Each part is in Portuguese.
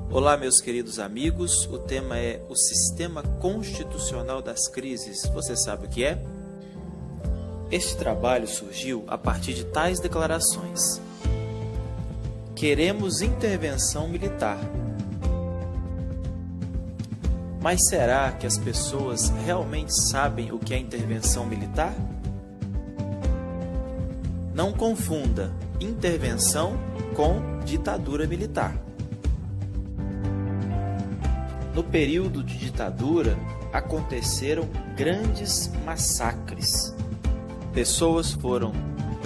Olá, meus queridos amigos, o tema é o Sistema Constitucional das Crises. Você sabe o que é? Este trabalho surgiu a partir de tais declarações. Queremos intervenção militar. Mas será que as pessoas realmente sabem o que é intervenção militar? Não confunda intervenção com ditadura militar. No período de ditadura, aconteceram grandes massacres. Pessoas foram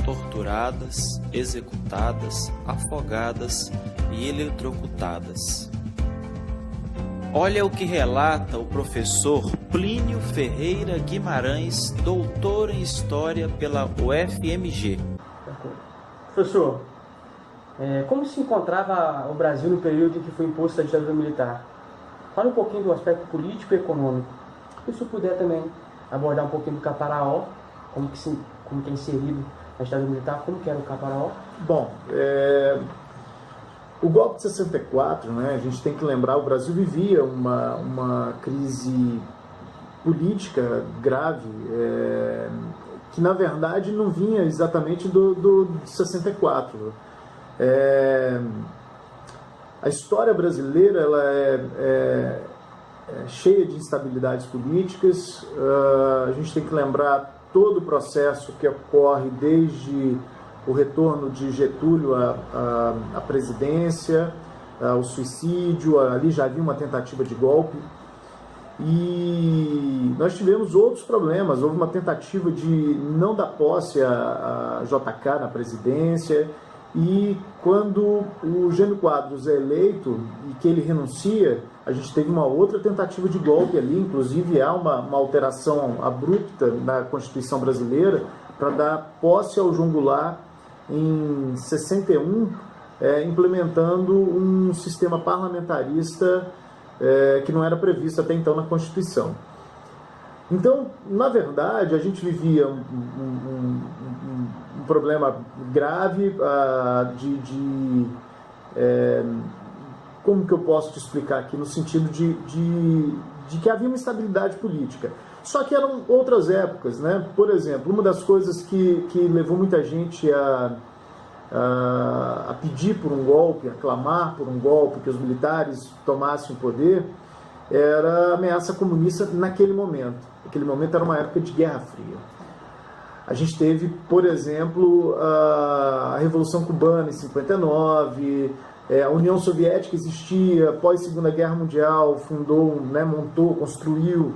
torturadas, executadas, afogadas e eletrocutadas. Olha o que relata o professor Plínio Ferreira Guimarães, doutor em História pela UFMG. Professor, como se encontrava o Brasil no período em que foi imposta a ditadura militar? Fala um pouquinho do aspecto político e econômico. E se puder também abordar um pouquinho do Caparaó, como que é inserido na ditadura militar, como que era o Caparaó? Bom, o golpe de 64, né, a gente tem que lembrar, o Brasil vivia uma crise política grave, que na verdade não vinha exatamente de 64. A história brasileira ela é cheia de instabilidades políticas. A gente tem que lembrar todo o processo que ocorre desde o retorno de Getúlio à presidência, o suicídio, ali já havia uma tentativa de golpe. E nós tivemos outros problemas, houve uma tentativa de não dar posse a JK na presidência, e quando o Jânio Quadros é eleito e que ele renuncia, a gente teve uma outra tentativa de golpe ali, inclusive há uma alteração abrupta na Constituição brasileira para dar posse ao João Goulart em 61, implementando um sistema parlamentarista que não era previsto até então na Constituição. Então, na verdade, a gente vivia um problema grave como que eu posso te explicar aqui, no sentido de que havia uma instabilidade política. Só que eram outras épocas, né? Por exemplo, uma das coisas que levou muita gente a pedir por um golpe, a clamar por um golpe, que os militares tomassem o poder, era a ameaça comunista naquele momento. Aquele momento era uma época de Guerra Fria. A gente teve, por exemplo, a Revolução Cubana em 59, a União Soviética existia, após a Segunda Guerra Mundial, fundou, montou, construiu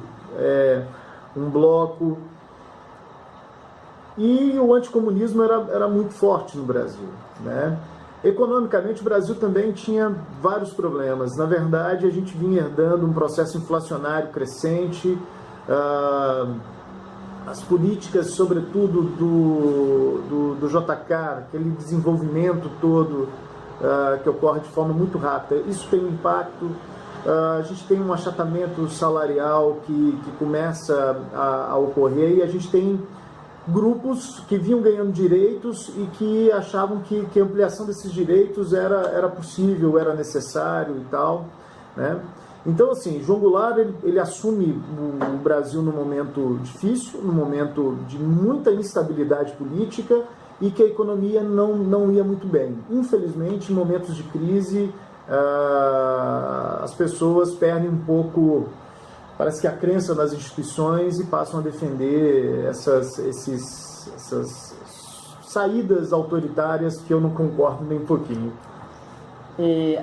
um bloco. E o anticomunismo era muito forte no Brasil, né? Economicamente, o Brasil também tinha vários problemas. Na verdade, a gente vinha herdando um processo inflacionário crescente, as políticas, sobretudo do JK, aquele desenvolvimento todo que ocorre de forma muito rápida, isso tem um impacto. A gente tem um achatamento salarial que começa a ocorrer, e a gente tem grupos que vinham ganhando direitos e que achavam que a ampliação desses direitos era possível, era necessário e tal, né? Então, assim, João Goulart ele assume o Brasil num momento difícil, num momento de muita instabilidade política e que a economia não ia muito bem. Infelizmente, em momentos de crise, as pessoas perdem um pouco, parece que a crença nas instituições, e passam a defender essas saídas autoritárias que eu não concordo nem um pouquinho.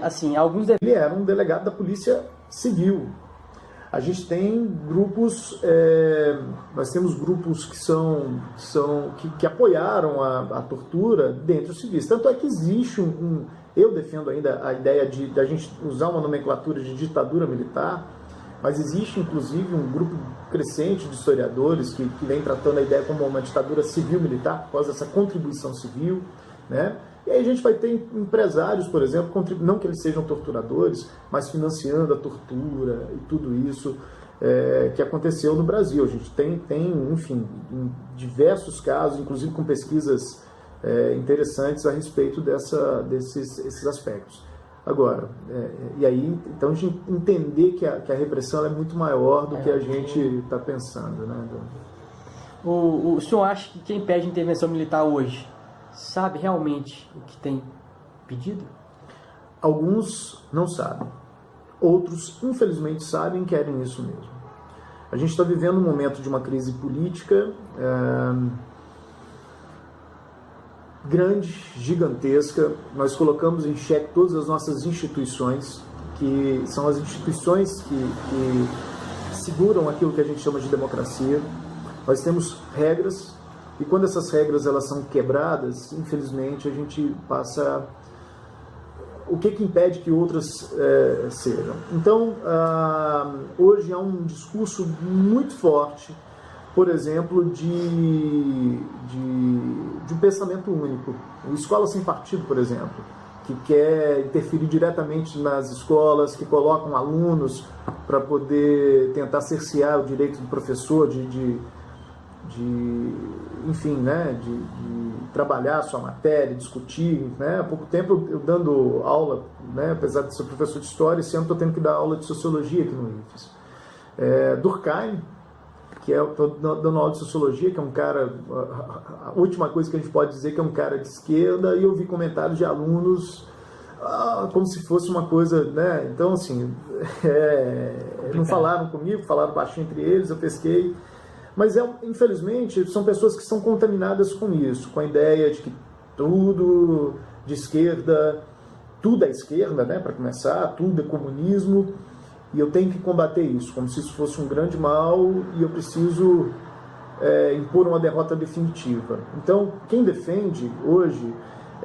Assim, Ele era um delegado da Polícia Civil. A gente tem grupos, nós temos grupos que apoiaram a tortura dentro dos civis. Tanto é que existe eu defendo ainda a ideia de a gente usar uma nomenclatura de ditadura militar, mas existe inclusive um grupo crescente de historiadores que vem tratando a ideia como uma ditadura civil-militar, por causa dessa contribuição civil, né? E aí a gente vai ter empresários, por exemplo, não que eles sejam torturadores, mas financiando a tortura e tudo isso que aconteceu no Brasil. A gente tem enfim, diversos casos, inclusive com pesquisas interessantes a respeito desses aspectos. Agora, e aí, então a gente entender que a repressão é muito maior do que a gente está pensando, né? O senhor acha que quem pede intervenção militar hoje sabe realmente o que tem pedido? Alguns não sabem. Outros, infelizmente, sabem e querem isso mesmo. A gente está vivendo um momento de uma crise política grande, gigantesca. Nós colocamos em xeque todas as nossas instituições, que são as instituições que seguram aquilo que a gente chama de democracia. Nós temos regras, e quando essas regras elas são quebradas, infelizmente, a gente passa... O que impede que outras sejam? Então, hoje há um discurso muito forte, por exemplo, de um pensamento único. O Escola Sem Partido, por exemplo, que quer interferir diretamente nas escolas, que colocam alunos para poder tentar cercear o direito do professor enfim, né, de trabalhar a sua matéria, discutir, né? Há pouco tempo eu dando aula, né, apesar de ser professor de história, esse ano estou tendo que dar aula de sociologia aqui no IFES. Durkheim, que estou dando aula de sociologia, que é um cara, a última coisa que a gente pode dizer que é um cara de esquerda, e eu vi comentários de alunos como se fosse uma coisa, né? Então, assim, não falaram comigo, falaram baixinho entre eles, eu pesquei. Mas, infelizmente, são pessoas que são contaminadas com isso, com a ideia de que tudo de esquerda, tudo é esquerda, né, para começar, tudo é comunismo, e eu tenho que combater isso, como se isso fosse um grande mal, e eu preciso impor uma derrota definitiva. Então, quem defende hoje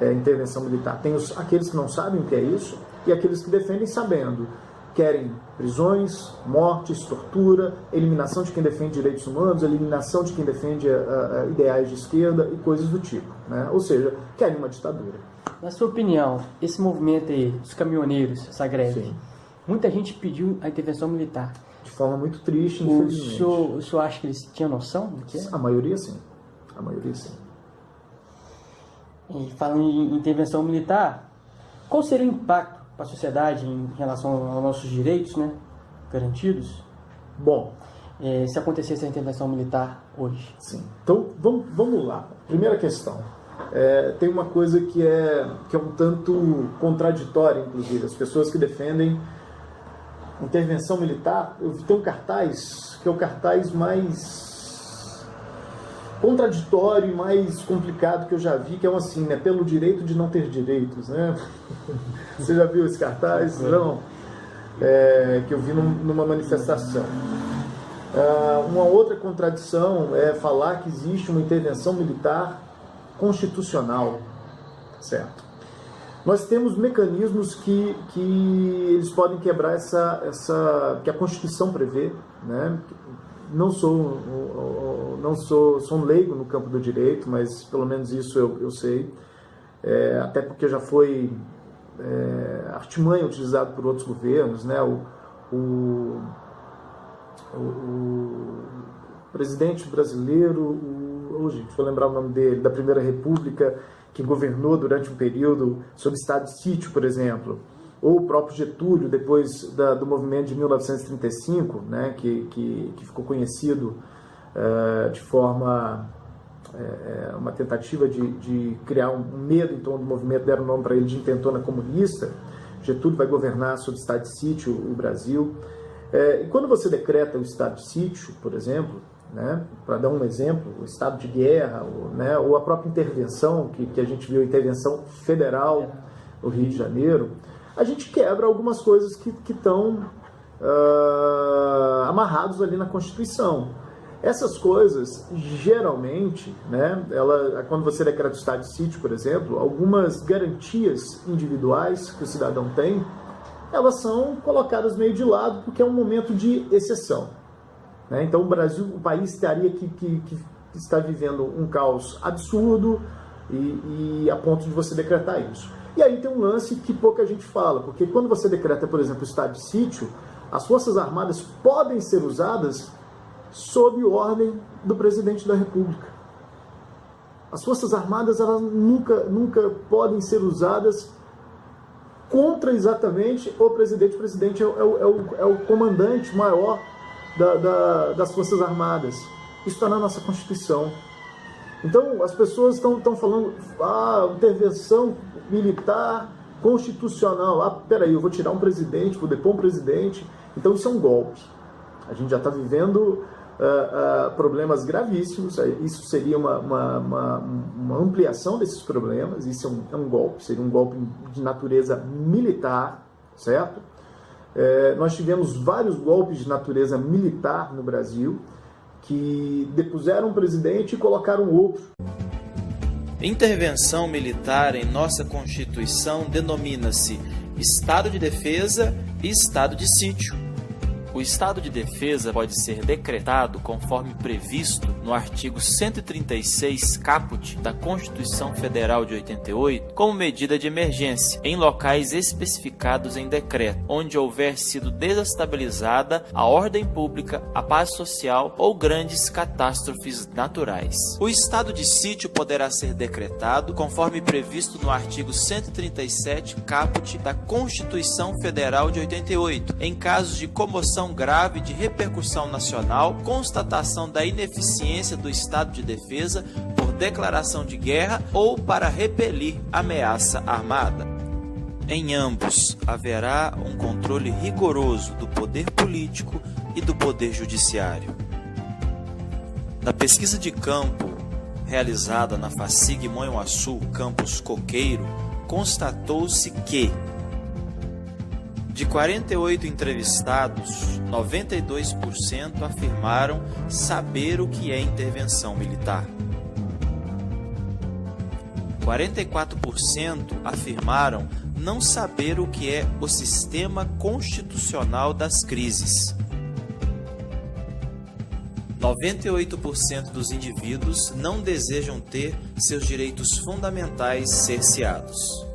intervenção militar, tem aqueles que não sabem o que é isso, e aqueles que defendem sabendo. Querem prisões, mortes, tortura, eliminação de quem defende direitos humanos, eliminação de quem defende ideais de esquerda e coisas do tipo, né? Ou seja, querem uma ditadura. Na sua opinião, esse movimento aí dos caminhoneiros, essa greve, Sim. Muita gente pediu a intervenção militar. De forma muito triste, infelizmente. O senhor acha que eles tinham noção do que é? A maioria sim. A maioria sim. E falando em intervenção militar, qual seria o impacto para a sociedade em relação aos nossos direitos, né, garantidos? Bom, se acontecesse a intervenção militar hoje. Sim. Então, vamos lá. Primeira questão. Tem uma coisa que é um tanto contraditória, inclusive. As pessoas que defendem intervenção militar, eu vi um cartaz, que é o cartaz mais contraditório e mais complicado que eu já vi, que é assim, né, pelo direito de não ter direitos, né? Você já viu esse cartaz? Não. Que eu vi numa manifestação. Uma outra contradição é falar que existe uma intervenção militar constitucional, certo? Nós temos mecanismos que eles podem quebrar que a Constituição prevê, né? Sou um leigo no campo do direito, mas pelo menos isso eu sei, até porque já foi artimanha utilizado por outros governos, né? O presidente brasileiro, gente, vou lembrar o nome dele, da Primeira República, que governou durante um período sob estado de sítio, por exemplo, ou o próprio Getúlio, depois do movimento de 1935, né, que ficou conhecido de forma, uma tentativa de criar um medo em torno do movimento, deram o nome para ele de intentona comunista. Getúlio vai governar sob estado de sítio o Brasil. E quando você decreta o estado de sítio, por exemplo, né, para dar um exemplo, o estado de guerra, ou a própria intervenção, que a gente viu, a intervenção federal no Rio de Janeiro, a gente quebra algumas coisas que estão amarrados ali na Constituição. Essas coisas, geralmente, né, quando você decreta o estado de sítio, por exemplo, algumas garantias individuais que o cidadão tem, elas são colocadas meio de lado porque é um momento de exceção. Né? Então o país estaria que está vivendo um caos absurdo e a ponto de você decretar isso. E aí tem um lance que pouca gente fala, porque quando você decreta, por exemplo, o estado de sítio, as Forças Armadas podem ser usadas sob ordem do presidente da República. As Forças Armadas elas nunca podem ser usadas contra exatamente o presidente. O presidente é o comandante maior das Forças Armadas. Isso está na nossa Constituição. Então, as pessoas estão falando, intervenção militar constitucional. Peraí, eu vou tirar um presidente, vou depor um presidente. Então, isso é um golpe. A gente já está vivendo problemas gravíssimos. Isso seria uma ampliação desses problemas. Isso é um golpe, seria um golpe de natureza militar, certo? Nós tivemos vários golpes de natureza militar no Brasil, que depuseram um presidente e colocaram outro. Intervenção militar em nossa Constituição denomina-se Estado de Defesa e Estado de Sítio. O estado de defesa pode ser decretado conforme previsto no artigo 136 caput da Constituição Federal de 88 como medida de emergência em locais especificados em decreto, onde houver sido desestabilizada a ordem pública, a paz social ou grandes catástrofes naturais. O estado de sítio poderá ser decretado conforme previsto no artigo 137 caput da Constituição Federal de 88, em casos de comoção grave de repercussão nacional, constatação da ineficiência do estado de defesa por declaração de guerra ou para repelir ameaça armada. Em ambos, haverá um controle rigoroso do poder político e do poder judiciário. Na pesquisa de campo realizada na FACIG Monhuaçu, campus Coqueiro, constatou-se que de 48 entrevistados, 92% afirmaram saber o que é intervenção militar. 44% afirmaram não saber o que é o sistema constitucional das crises. 98% dos indivíduos não desejam ter seus direitos fundamentais cerceados.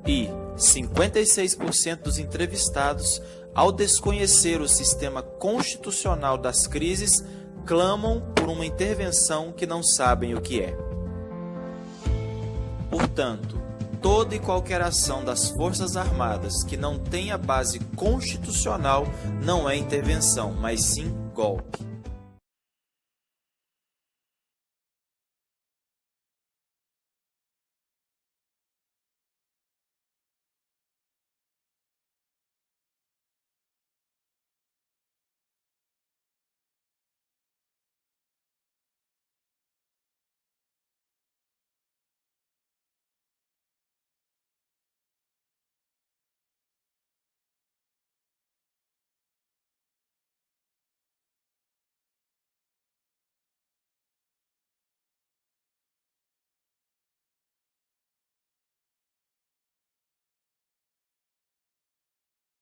E 56% dos entrevistados, ao desconhecer o sistema constitucional das crises, clamam por uma intervenção que não sabem o que é. Portanto, toda e qualquer ação das Forças Armadas que não tenha base constitucional não é intervenção, mas sim golpe.